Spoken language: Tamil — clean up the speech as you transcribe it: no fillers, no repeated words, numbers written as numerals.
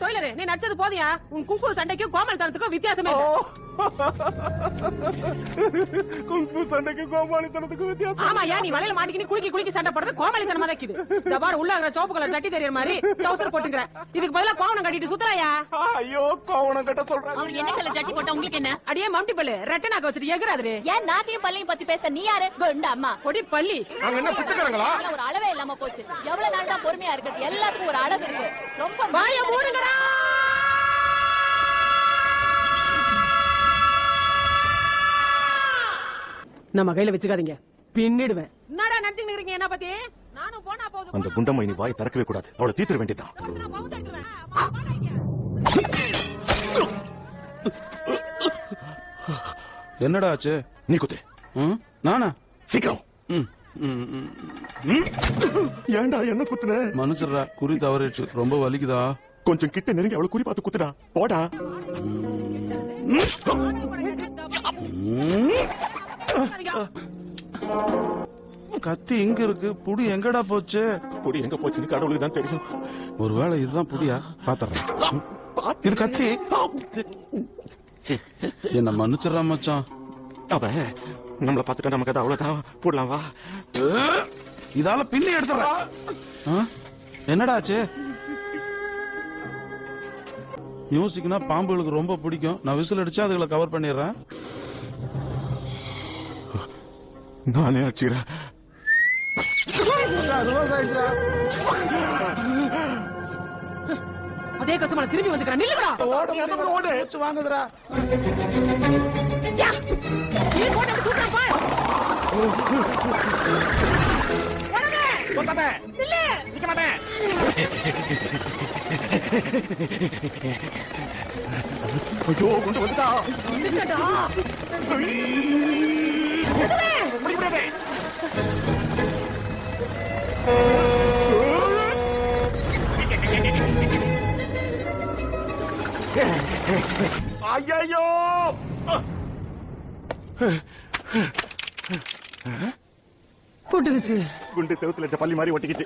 டொய்லரு நீ நடிச்சது போதியா? உன் குங்கு சண்டைக்கும் கோமாளித்தனத்துக்கும் வித்தியாசமே இல்ல. குங்கு சண்டைக்கும் கோமாளித்தனத்துக்கும் வித்தியாசம். ஆமாயா, நீ வலையில மாட்டிக்கின்னு குலுக்கி சண்டை போடுறது கோமாளித்தனமா தான் இருக்குது. இந்த பாரு உள்ள இருக்கிற சோப்பு கலர் சட்டி தெரியற மாதிரி டவுசர் போட்டுக்கிற. இதுக்கு பதிலா கோவணம் கட்டிட்டு சுத்தலாயா? ஐயோ கோவணம் கட்ட சொல்றாங்க. அவர் என்ன கலர் ஜட்டி போட்டா உங்களுக்கு என்ன? அடியே மம்டி பல்லு ரெட்டனாக்க வச்சிட்டு எகுறாரு. ஏன் நாக்கையும் பல்லையும் பத்தி பேச நீ யாரு? கொண்ட அம்மா பொடி பள்ளி. நாங்க என்ன பிச்சைக்காரங்களா? ஒரு அளவே இல்லாம போச்சு. எவ்வளவு நாள் தான் பொறுமையா இருக்குது? எல்லாத்துக்கும் ஒரு அளவு இருக்கு. ரொம்ப வாய மூடுங்கடா. நம்ம கையில வச்சுக்காதீங்க, பின்னிடுவேன். என்னடா நடிச்சுட்டு இருக்கீங்க என்ன பத்தி? நானும் போனா போதும். அந்த குண்டம்மா இனி வாய் திறக்கவே கூடாது. அவளை தீர்த்திட வேண்டியதான். என்னடா ஆச்சு? நீ குத்து. நானா? சீக்கிரம். ஏன்டா என்ன குத்துன? மனுஷரா, குறி தவறிடுச்சு. ரொம்ப வலிக்குதா? கொஞ்சம் கிட்ட நெருங்கி அவளை குறி பார்த்து குத்துடா. போடா. கத்தி இங்க இருக்கு, புடி எங்கடா போச்சு? பொடி எங்க போச்சுன்னு கடவுளுக்கு தான் தெரியும். ஒருவேளை இதுதான் புடியா? பாத்துறேன். இது கத்தி. என்ன மன்னிச்சிடறா மச்சான். அவன் நம்மள பாத்துட்டா நமக்கு அது அவ்வளவுதான். போடலாம் வா. இதால பின்னி எடுத்துறேன். என்னடா ஆச்சு? மியூசிக்னா பாம்புகளுக்கு ரொம்ப பிடிக்கும். நான் விசில் அடிச்சா அதுகளை கவர் பண்ணிடுறேன். நானே அடிச்சுக்கிறேன். அதே கசமான திரும்பி வந்துக்கிறேன். நில்லுடா. ஓடு வாங்குதுடா. நீ போட்டு தூக்குறேன் பாரு. கொத்தாதே. நில்லு. நிக்க மாட்டேன். ஐயோ கொண்டு வந்துட்டா. வந்துட்டடா. முடியாது. ஐயோ போட்டுருச்சு. குண்டு செவுத்துல பள்ளி மாதிரி ஒட்டிக்கிச்சு.